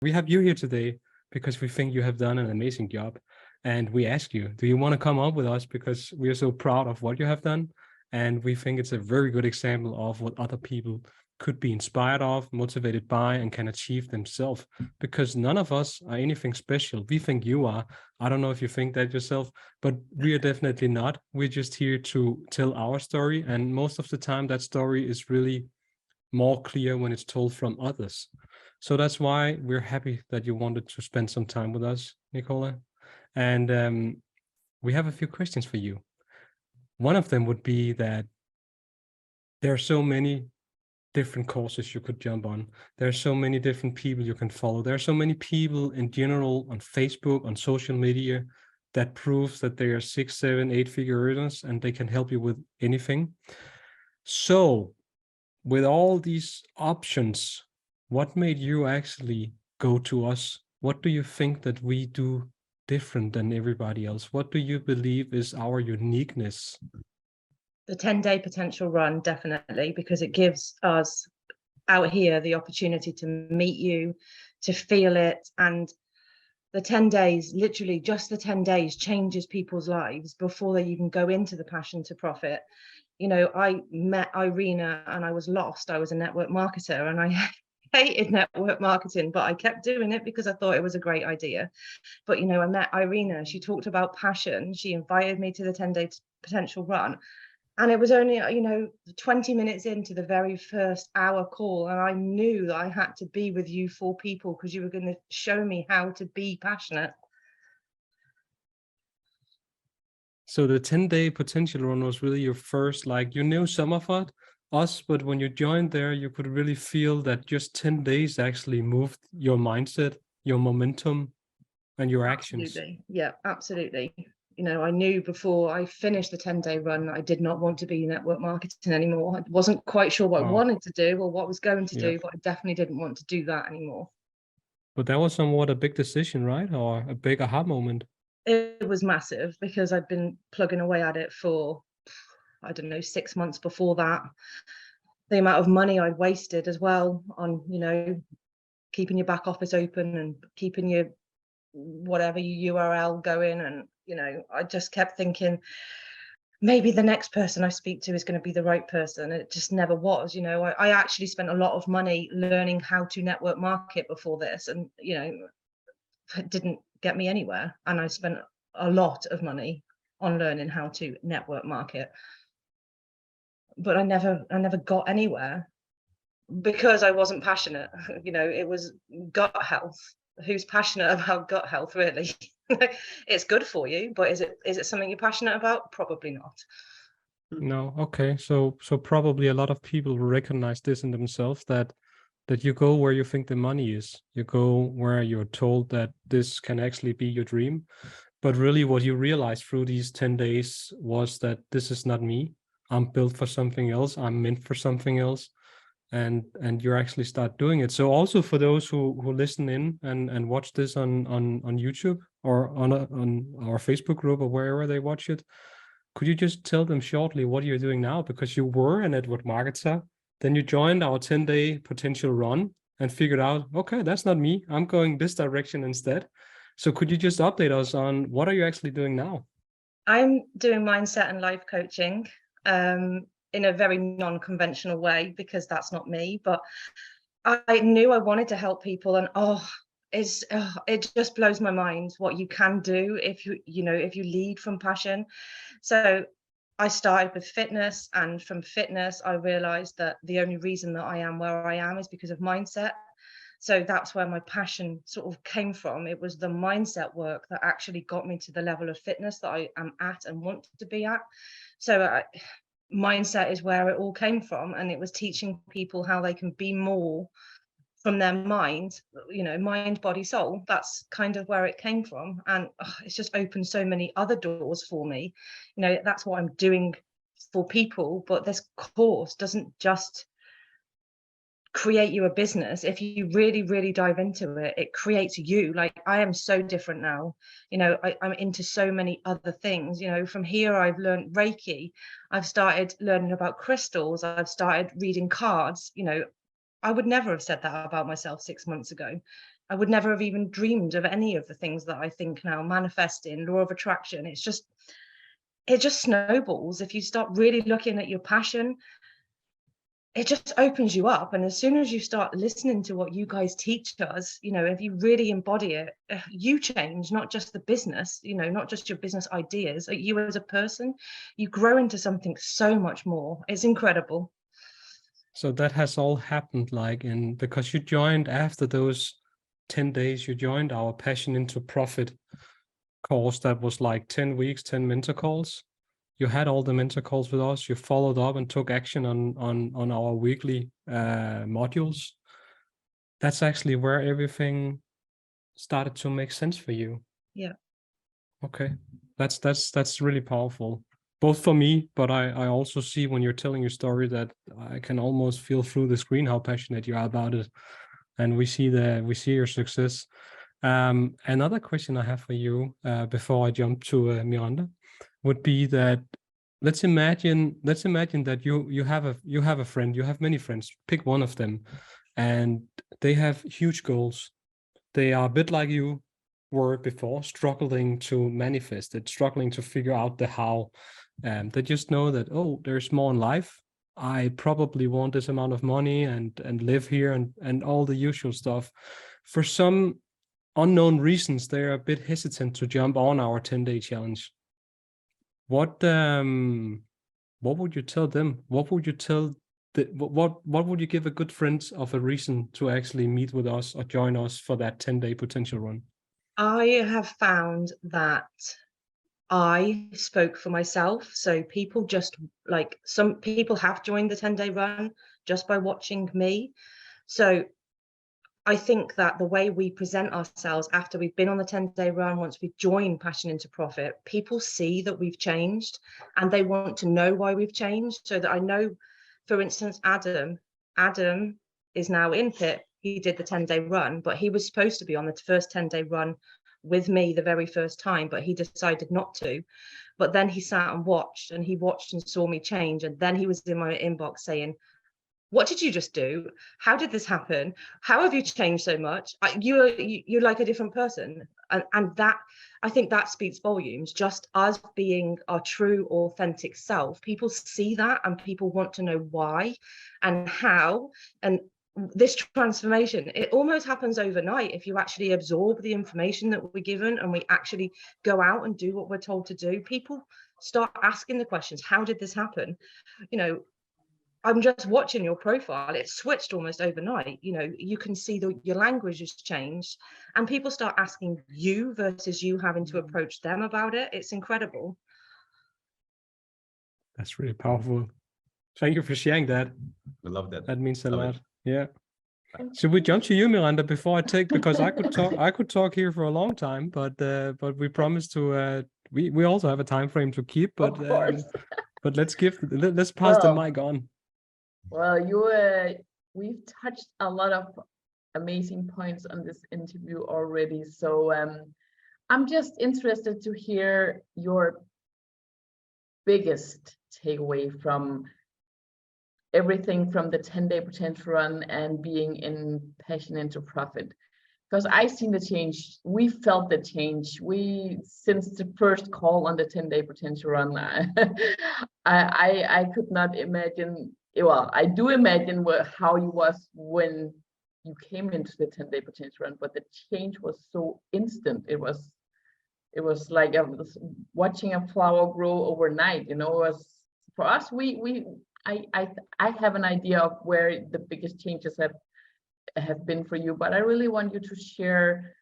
We have you here today because we think you have done an amazing job. And we ask you, do you want to come up with us? Because we are so proud of what you have done. And we think it's a very good example of what other people could be inspired of, motivated by, and can achieve themselves. Because none of us are anything special. We think you are. I don't know if you think that yourself, but we are definitely not. We're just here to tell our story. And most of the time, that story is really more clear when it's told from others. So that's why we're happy that you wanted to spend some time with us, Nicola. And we have a few questions for you. One of them would be that there are so many different courses you could jump on. There are so many different people you can follow. There are so many people in general on Facebook, on social media, that proves that they are 6, 7, 8-figure earners and they can help you with anything. So with all these options, what made you actually go to us? What do you think that we do different than everybody else? What do you believe is our uniqueness? The 10-day potential run, definitely, because it gives us out here the opportunity to meet you, to feel it. And the 10 days, literally just the 10 days, changes people's lives before they even go into the passion to profit. You know, I met Irina and I was lost. I was a network marketer and I hated network marketing, but I kept doing it because I thought it was a great idea. But, you know, I met Irina, she talked about passion. She invited me to the 10-day potential run. And it was only, you know, 20 minutes into the very first hour call. And I knew that I had to be with you 4 people because you were going to show me how to be passionate. So the 10-day potential run was really your first, like, you knew some of us, but when you joined there, you could really feel that just 10 days actually moved your mindset, your momentum, and your actions. Absolutely. Yeah, absolutely. You know, I knew before I finished the 10-day run, I did not want to be network marketing anymore. I wasn't quite sure what I wanted to do or what I was going to do, but I definitely didn't want to do that anymore. But that was somewhat a big decision, right? Or a big aha moment. It was massive because I'd been plugging away at it for, I don't know, 6 months before that. The amount of money I'd wasted as well on, you know, keeping your back office open and keeping your whatever your URL going. And, you know, I just kept thinking, maybe the next person I speak to is going to be the right person. It just never was. You know, I actually spent a lot of money learning how to network market before this, and, you know, it didn't get me anywhere. And I spent a lot of money on learning how to network market, but I never got anywhere because I wasn't passionate. You know, it was gut health. Who's passionate about gut health, really? It's good for you, but is it something you're passionate about? Probably not. No, okay. So probably a lot of people recognize this in themselves, that you go where you think the money is. You go where you're told that this can actually be your dream. But really what you realize through these 10 days was that this is not me. I'm built for something else. I'm meant for something else. And you actually start doing it. So also for those who listen in and watch this on YouTube or on our Facebook group or wherever they watch it, could you just tell them shortly what you're doing now? Because you were a network marketer, then you joined our 10-day potential run and figured out, okay, that's not me. I'm going this direction instead. So could you just update us on what are you actually doing now? I'm doing mindset and life coaching in a very non-conventional way because that's not me. But I knew I wanted to help people, and it just blows my mind what you can do if you lead from passion. So I started with fitness, and from fitness I realized that the only reason that I am where I am is because of mindset. So that's where my passion sort of came from. It was the mindset work that actually got me to the level of fitness that I am at and want to be at. So mindset is where it all came from, and it was teaching people how they can be more from their mind, you know, mind, body, soul. That's kind of where it came from. And it's just opened so many other doors for me. You know, that's what I'm doing for people. But this course doesn't just create you a business. If you really, really dive into it, it creates you. Like, I am so different now. You know, I'm into so many other things. You know, from here I've learned Reiki, I've started learning about crystals, I've started reading cards. You know, I would never have said that about myself 6 months ago. I would never have even dreamed of any of the things that I think now, manifesting, law of attraction. It just snowballs. If you start really looking at your passion, it just opens you up. And as soon as you start listening to what you guys teach us, if you really embody it, you change, not just the business, not just your business ideas, you as a person, you grow into something so much more. It's incredible. So that has all happened because you joined after those 10 days, you joined our Passion into Profit course that was like 10 weeks, 10 mentor calls. You had all the mentor calls with us. You followed up and took action on our weekly modules. That's actually where everything started to make sense for you. Yeah. Okay. That's really powerful, both for me, but I also see when you're telling your story that I can almost feel through the screen how passionate you are about it. And we see your success. Another question I have for you before I jump to Miranda would be that let's imagine that you have a friend, you have many friends, pick one of them, and they have huge goals. They are a bit like you were before, struggling to manifest it, struggling to figure out the how. They just know that, oh, there's more in life. I probably want this amount of money and live here and all the usual stuff. For some unknown reasons, they're a bit hesitant to jump on our 10-day challenge. What would you tell them? What would you tell what would you give a good friend of a reason to actually meet with us or join us for that 10-day potential run? I have found that I spoke for myself. So people just some people have joined the 10-day run just by watching me. So I think that the way we present ourselves after we've been on the 10-day run, once we've joined Passion into Profit, people see that we've changed and they want to know why we've changed. So that I know, for instance, Adam is now in PIP. He did the 10-day run, but he was supposed to be on the first 10-day run with me the very first time, but he decided not to. But then he sat and he watched and saw me change. And then he was in my inbox saying, what did you just do? How did this happen? How have you changed so much? You're like a different person. And that, I think that speaks volumes. Just us being our true, authentic self. People see that and people want to know why and how. And this transformation, it almost happens overnight if you actually absorb the information that we're given and we actually go out and do what we're told to do. People start asking the questions. How did this happen? I'm just watching your profile. It's switched almost overnight. You can see your language has changed and people start asking you versus you having to approach them about it. It's incredible. That's really powerful. Thank you for sharing that. I love that. That means a Love lot. it. Yeah. Should we jump to you, Miranda, because I could talk here for a long time, but we promised to we also have a time frame to keep, but Of course. but let's pass the mic on. Well, we've touched a lot of amazing points on this interview already. So I'm just interested to hear your biggest takeaway from everything from the 10-day potential run and being in Passion into Profit. Because I've seen the change, we felt the change. Since the first call on the 10-day potential run, I could not imagine. Well, I do imagine how you was when you came into the 10-day potential run, but the change was so instant. It was like watching a flower grow overnight. It was for us. I have an idea of where the biggest changes have been for you, but I really want you to share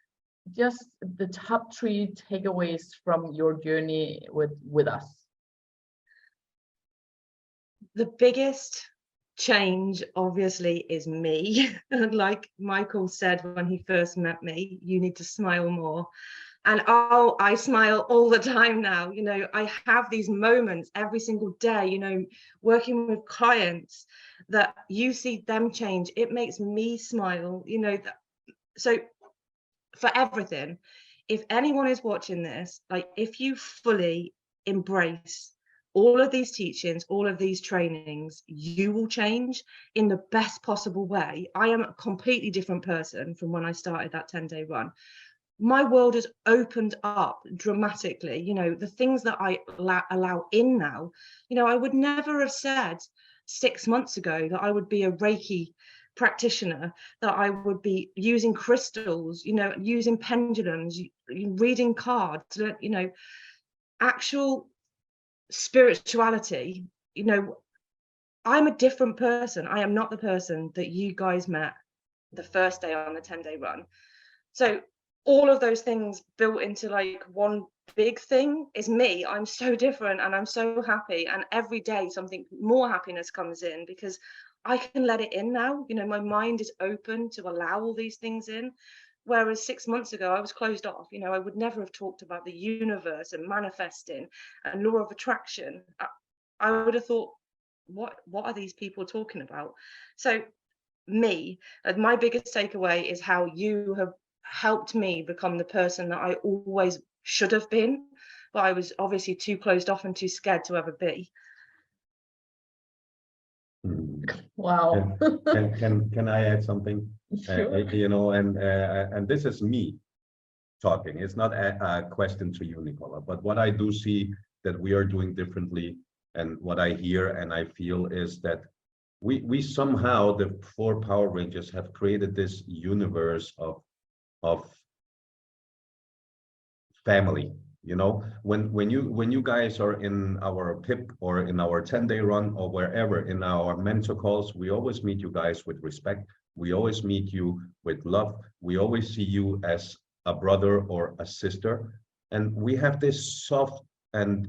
just the top 3 takeaways from your journey with us. The biggest change obviously is me. Like Michael said when he first met me, you need to smile more. And I smile all the time now. I have these moments every single day, working with clients that you see them change. It makes me smile, so for everything, if anyone is watching this, like if you fully embrace all of these teachings, all of these trainings, you will change in the best possible way. I am a completely different person from when I started that 10-day run. My world has opened up dramatically. You know, the things that I allow in now, you know, I would never have said 6 months ago that I would be a Reiki practitioner, that I would be using crystals, you know, using pendulums, reading cards, you know, actual spirituality. You know, I'm a different person. I am not the person that you guys met the first day on the 10-day run. So all of those things built into like one big thing is me. I'm so different and I'm so happy, and every day something more happiness comes in because I can let it in now. You know, my mind is open to allow all these things in, whereas 6 months ago I was closed off. You know, I would never have talked about the universe and manifesting and law of attraction. I would have thought, what are these people talking about? So me, my biggest takeaway is how you have helped me become the person that I always should have been, but I was obviously too closed off and too scared to ever be. Wow. Can I add something? Sure. You know, and this is me talking. It's not a question to you, Nicola, but what I do see that we are doing differently, and what I hear and I feel is that we somehow, the 4 Power Rangers, have created this universe of family. You know, when you guys are in our PIP or in our 10-day run or wherever in our mentor calls, we always meet you guys with respect. We always meet you with love. We always see you as a brother or a sister, and we have this soft and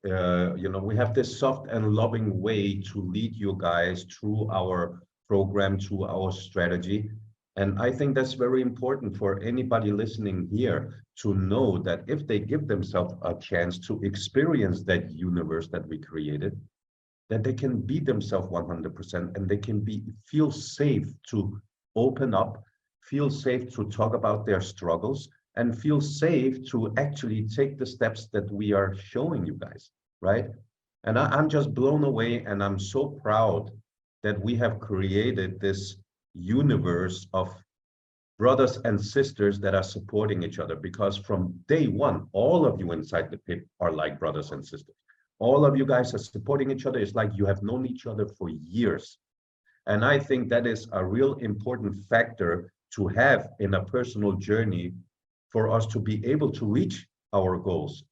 you know, we have this soft and loving way to lead you guys through our program, through our strategy. And I think that's very important for anybody listening here to know that if they give themselves a chance to experience that universe that we created, that they can be themselves 100%, and they can feel safe to open up, feel safe to talk about their struggles, and feel safe to actually take the steps that we are showing you guys, right? And I'm just blown away, and I'm so proud that we have created this universe of brothers and sisters that are supporting each other, because from day one, all of you inside the PIP are like brothers and sisters. All of you guys are supporting each other. It's like you have known each other for years. And I think that is a real important factor to have in a personal journey for us to be able to reach our goals.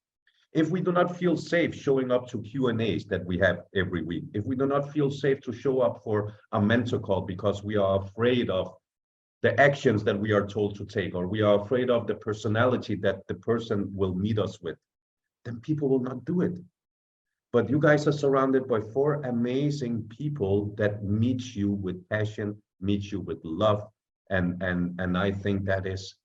If we do not feel safe showing up to Q&As that we have every week, if we do not feel safe to show up for a mentor call because we are afraid of the actions that we are told to take, or we are afraid of the personality that the person will meet us with, then people will not do it. But you guys are surrounded by 4 amazing people that meet you with passion, meet you with love. And I think that is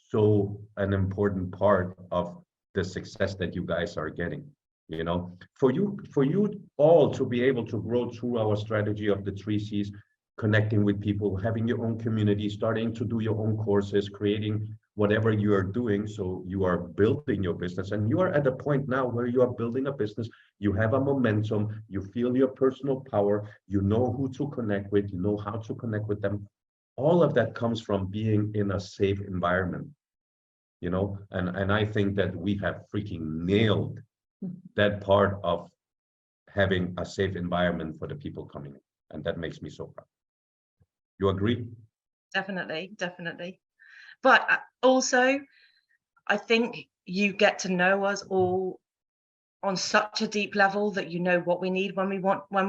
so an important part of the success that you guys are getting. You know, for you all to be able to grow through our strategy of the 3 C's, connecting with people, having your own community, starting to do your own courses, creating whatever you are doing. So you are building your business, and you are at a point now where you are building a business. You have a momentum, you feel your personal power, you know who to connect with, you know how to connect with them. All of that comes from being in a safe environment, you know, and I think that we have freaking nailed that part of having a safe environment for the people coming in. And that makes me so proud. You agree? Definitely. But also, I think you get to know us all on such a deep level that you know what we need when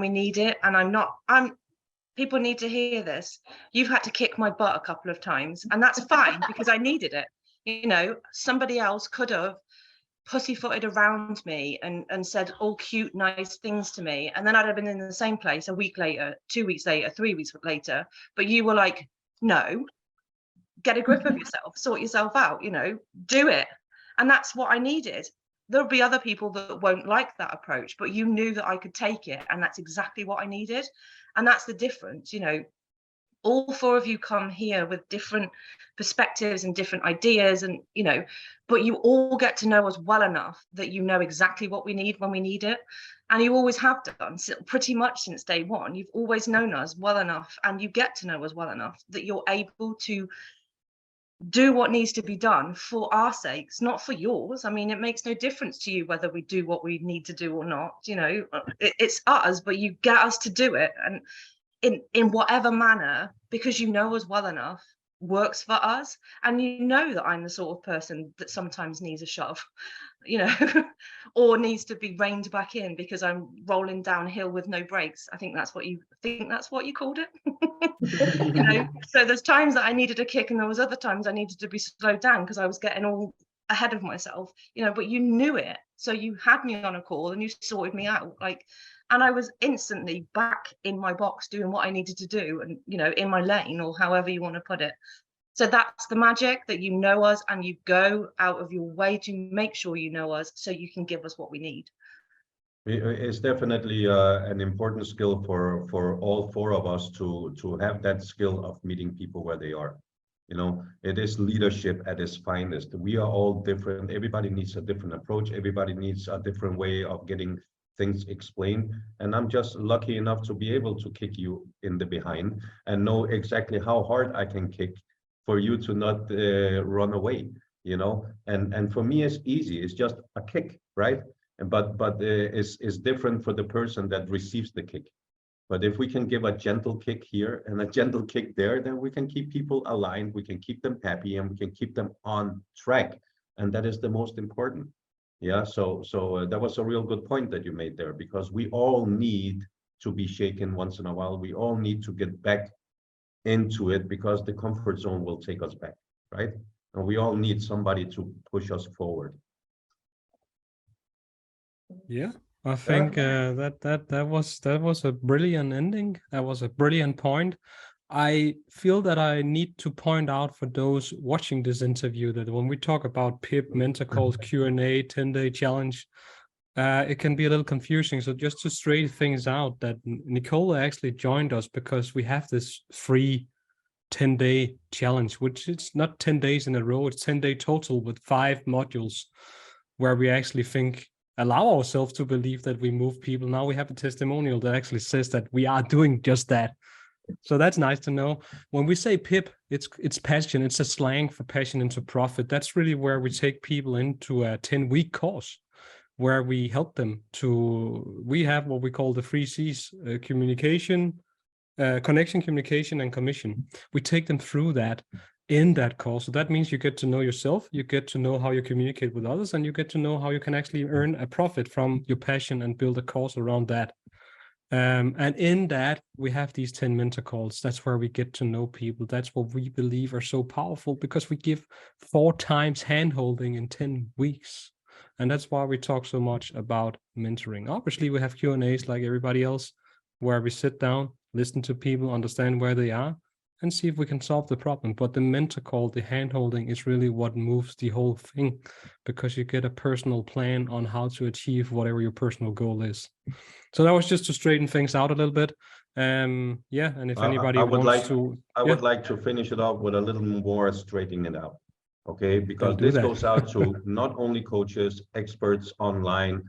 we need it. And people need to hear this. You've had to kick my butt a couple of times, and that's fine because I needed it. You know, somebody else could have pussyfooted around me and said all cute, nice things to me, and then I'd have been in the same place a week later, 2 weeks later, 3 weeks later. But you were like, no, get a grip of yourself, sort yourself out, you know, do it. And that's what I needed. There'll be other people that won't like that approach, but you knew that I could take it, and that's exactly what I needed. And that's the difference, you know. all four of you come here with different perspectives and different ideas, and but you all get to know us well enough that you know exactly what we need when we need it. And you always have done, pretty much since day one. You've always known us well enough, and you get to know us well enough that you're able to do what needs to be done for our sakes, not for yours. I mean, it makes no difference to you whether we do what we need to do or not. It's us, but you get us to do it, and in whatever manner, because you know us well enough, works for us. And you know that I'm the sort of person that sometimes needs a shove, or needs to be reined back in because I'm rolling downhill with no brakes. I think that's what you called it. So there's times that I needed a kick, and there was other times I needed to be slowed down because I was getting all ahead of myself, but you knew it, so you had me on a call and you sorted me out, and I was instantly back in my box doing what I needed to do, and in my lane, or however you want to put it. So that's the magic, that you know us and you go out of your way to make sure you know us so you can give us what we need. It's definitely an important skill for all four of us to have that skill of meeting people where they are. It is leadership at its finest. We are all different. Everybody needs a different approach. Everybody needs a different way of getting things explained. And I'm just lucky enough to be able to kick you in the behind and know exactly how hard I can kick for you to not run away, and for me it's easy. It's just a kick, right? But it's different for the person that receives the kick. But if we can give a gentle kick here and a gentle kick there, then we can keep people aligned, we can keep them happy, and we can keep them on track. And that is the most important. Yeah, so that was a real good point that you made there, because we all need to be shaken once in a while. We all need to get back into it, because the comfort zone will take us back, right? And we all need somebody to push us forward. Yeah, I think that was a brilliant ending. That was a brilliant point. I feel that I need to point out for those watching this interview that when we talk about PIP, mentor calls, Q&A, 10-day challenge, it can be a little confusing. So just to straighten things out, that Nicola actually joined us because we have this free 10-day challenge, which it's not 10 days in a row, it's 10-day total with 5 modules where we actually allow ourselves to believe that we move people. Now we have a testimonial that actually says that we are doing just that. So that's nice to know. When we say PIP, it's passion. It's a slang for passion into profit. That's really where we take people into a 10-week course where we help them we have what we call the 3 C's, communication, connection, communication, and commission. We take them through that in that course. So that means you get to know yourself, you get to know how you communicate with others, and you get to know how you can actually earn a profit from your passion and build a course around that. And in that, we have these 10 mentor calls. That's where we get to know people. That's what we believe are so powerful, because we give 4 times hand-holding in 10 weeks. And that's why we talk so much about mentoring. Obviously, we have Q&As like everybody else, where we sit down, listen to people, understand where they are, and see if we can solve the problem. But the mentor call, the hand-holding, is really what moves the whole thing, because you get a personal plan on how to achieve whatever your personal goal is. So that was just to straighten things out a little bit. And if anybody I would like to finish it off with a little more straightening it out. Okay, because this goes out to not only coaches, experts online,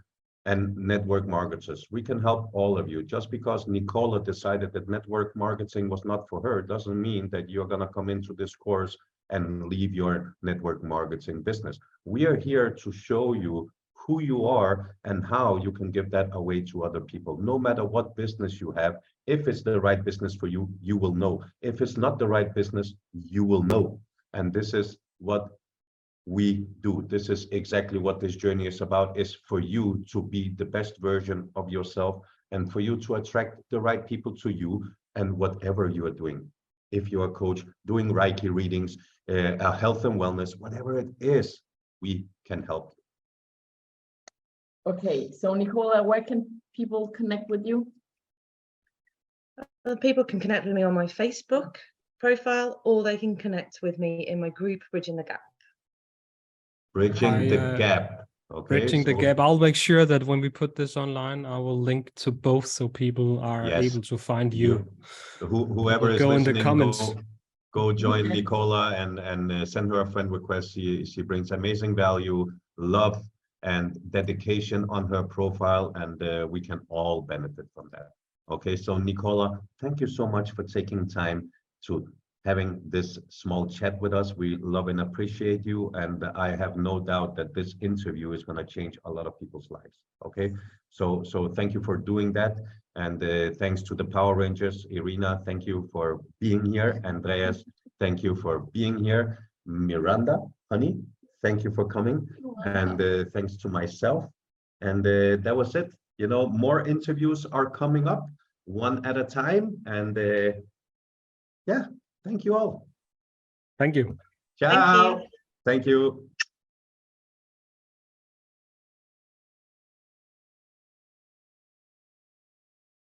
and network marketers. We can help all of you. Just because Nicola decided that network marketing was not for her doesn't mean that you're going to come into this course and leave your network marketing business. We are here to show you who you are and how you can give that away to other people. No matter what business you have, if it's the right business for you, you will know. If it's not the right business, you will know. And this is what we do. This is exactly what this journey is about, is for you to be the best version of yourself, and for you to attract the right people to you and whatever you are doing. If you're a coach, doing Reiki readings, health and wellness, whatever it is, we can help you. Okay, so Nicola, where can people connect with you? People can connect with me on my Facebook profile, or they can connect with me in my group, Bridging the Gap. Bridging the Gap. Okay, Bridging the so gap. I'll make sure that when we put this online, I will link to both so people are yes, able to find you. whoever is Go in the listening, comments. go join Nicola and send her a friend request. She brings amazing value, love, and dedication on her profile, and we can all benefit from that. Okay, so Nicola, thank you so much for taking time to having this small chat with us. We love and appreciate you, and I have no doubt that this interview is going to change a lot of people's lives. Okay, so thank you for doing that, and thanks to the Power Rangers. Irina, thank you for being here. Andreas, thank you for being here. Miranda, honey, thank you for coming, and thanks to myself. And that was it. You know, more interviews are coming up, one at a time, and yeah, thank you all. Thank you. Ciao. Thank you. Thank you.